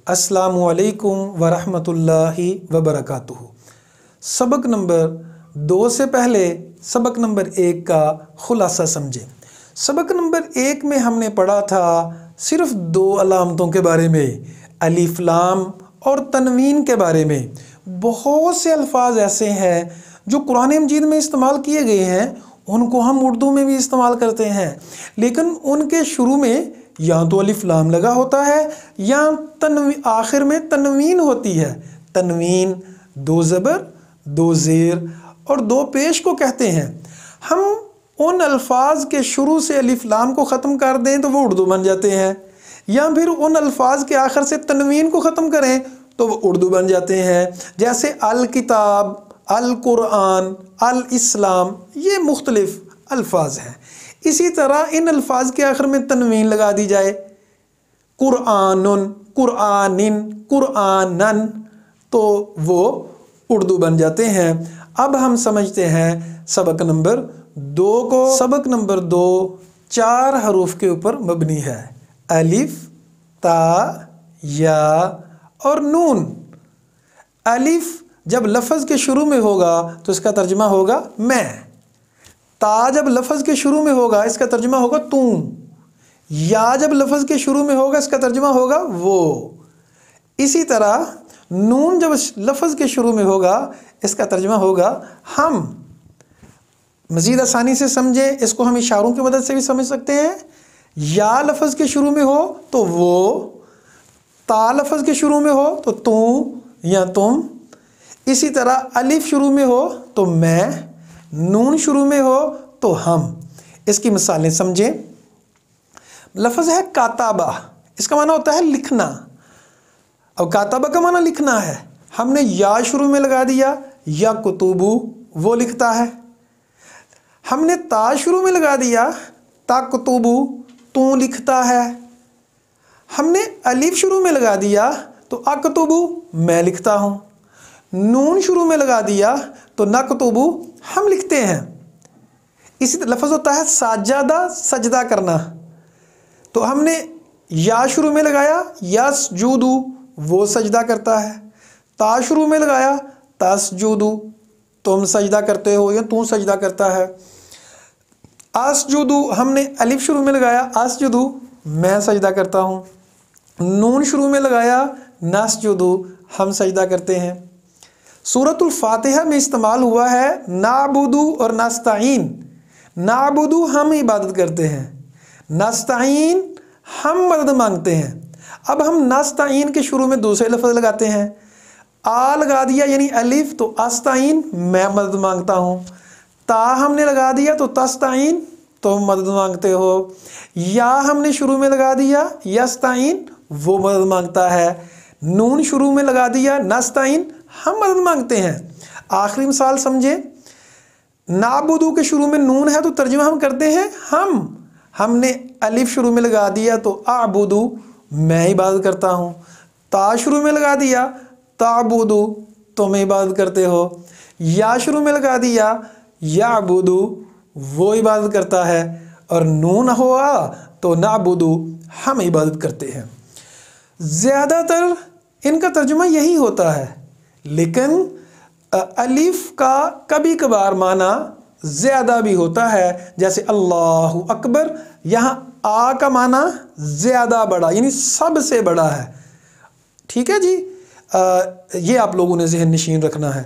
अस्सलामु अलैकुम वरहमतुल्लाहि वबरकातुहू। सबक नंबर 2 से पहले सबक नंबर 1 का खुलासा समझें। सबक नंबर 1 में हमने पढ़ा था सिर्फ 2 अलामतों के बारे में, अलिफ लाम और तनवीन के बारे में। बहुत से अल्फाज ऐसे हैं जो कुरान मजीद में इस्तेमाल किए गए हैं, उनको हम उर्दू में भी इस्तेमाल करते हैं, लेकिन उनके शुरू में या तो अलिफ लाम लगा होता है या आखिर में तनवीन होती है। तनवीन 2 ज़बर 2 ज़ेर और 2 पेश को कहते हैं। हम उन अल्फाज के शुरू से अलिफ लाम को ख़त्म कर दें तो वो उर्दू बन जाते हैं, या फिर उन अल्फाज के आखिर से तनवीन को ख़त्म करें तो वो उर्दू बन जाते हैं। जैसे अल किताब, अल कुरान, अल इस्लाम, ये मुख्तलिफ अल्फाज हैं। इसी तरह इन अल्फाज के आखिर में तनवीन लगा दी जाए, कुरआनुन, कुरआनिन, कुरआनन, तो वो उर्दू बन जाते हैं। अब हम समझते हैं सबक नंबर 2 को। सबक नंबर 2 4 हरूफ के ऊपर मबनी है, अलिफ, ता, या और नून। अलिफ जब लफ्ज़ के शुरू में होगा तो इसका तर्जुमा होगा मैं। ता जब लफ्ज़ के शुरू में होगा इसका तर्जुमा होगा तू। या जब लफ्ज़ के शुरू में होगा इसका तर्जुमा होगा वो। इसी तरह नून जब लफ्ज़ के शुरू में होगा इसका तर्जुमा होगा हम। मज़ीद आसानी से समझे, इसको हम इशारों की मदद से भी समझ सकते हैं। या लफ्ज़ के शुरू में हो तो वो, ता लफ्ज़ के शुरू में हो तो तू या तुम। इसी तरह अलिफ शुरू में हो तो मैं, नून शुरू में हो तो हम। इसकी मिसालें समझें। लफ्ज़ है काताबा, इसका माना होता है लिखना। अब काताबा का माना लिखना है, हमने या शुरू में लगा दिया, या कुतुबु वो लिखता है। हमने ता शुरू में लगा दिया, ता कुतुबु तू लिखता है। हमने अलिफ शुरू में लगा दिया तो अकतुबु मैं लिखता हूँ। नून शुरू में लगा दिया तो नकतुबु हम लिखते हैं। इसी लफ्ज़ होता है साजदा, सजदा करना, तो हमने या शुरू में लगाया, यसजुदु वो सजदा करता है। ता शुरू में लगाया, तसजुदु तुम सजदा करते हो या तू सजदा करता है। असजुदु हमने अलिफ शुरू में लगाया, असजुदु मैं सजदा करता हूँ। नून शुरू में लगाया, नसजुदु हम सजदा करते हैं। सूरतुल फातिहा में इस्तेमाल हुआ है नाबुदु और नस्ताइन। नाबुदु हम इबादत करते हैं, नस्ताइन हम मदद मांगते हैं। अब हम नस्ताइन के शुरू में दूसरे लफ्ज़ लगाते हैं। आ लगा दिया यानी अलिफ तो अस्ताइन मैं मदद मांगता हूँ। ता हमने लगा दिया तो तस्ताइन तुम मदद मांगते हो। या हमने शुरू में लगा दिया, यस्ताइन वो मदद मांगता है। नून शुरू में लगा दिया, नस्ताइन हम मदद मांगते हैं। आखिरी मिसाल समझे। नाबुदू के शुरू में नून है तो तर्जुमा हम करते हैं हम। हमने अलिफ शुरू में लगा दिया तो आबुदू मैं इबादत करता हूँ। ता शुरू में लगा दिया, ताबुदू तुम इबादत करते हो। या शुरू में लगा दिया, याबुदू वो इबादत करता है। और नून हुआ तो नाबुदू हम इबादत करते हैं। ज़्यादातर इनका तर्जुमा यही होता है, लेकिन अलिफ का कभी कभार माना ज़्यादा भी होता है। जैसे अल्लाहु अकबर, यहाँ आ का माना ज़्यादा बड़ा यानी सबसे बड़ा है। ठीक है जी, ये आप लोगों ने ज़हन नशीन रखना है।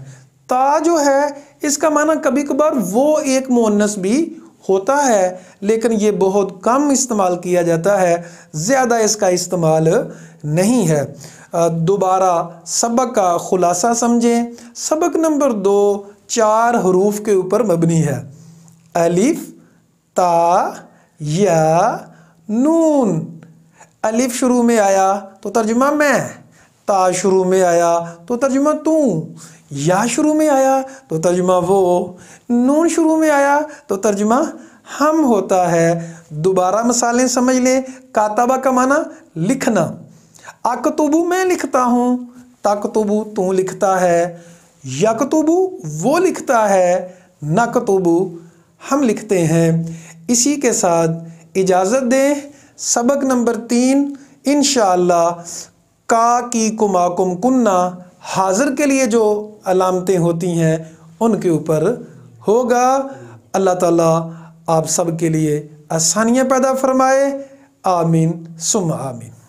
ता जो है इसका माना कभी कभार वो एक मुअन्नस भी होता है, लेकिन ये बहुत कम इस्तेमाल किया जाता है, ज़्यादा इसका इस्तेमाल नहीं है। दोबारा सबक का खुलासा समझें। सबक नंबर 2 4 हरूफ के ऊपर मबनी है, अलिफ, ता, या, नून। अलिफ शुरू में आया तो तर्जुमा मैं, ता शुरू में आया तो तर्जुमा तू, या शुरू में आया तो तर्जुमा वो, नून शुरू में आया तो तर्जुमा हम होता है। दोबारा मिसालें समझ लें। काताबा का माना लिखना, अकतुबु मैं लिखता हूँ, तकतुबु तू लिखता है, यकतुबु वो लिखता है, नकतुबु हम लिखते हैं। इसी के साथ इजाज़त दें। सबक नंबर 3 इंशाअल्लाह کا کی کماکم کننا حاضر کے لیے جو علامتیں ہوتی ہیں ان کے اوپر ہوگا۔ اللہ تعالیٰ آپ سب کے لیے آسانیاں پیدا فرمائے، آمین ثم آمین۔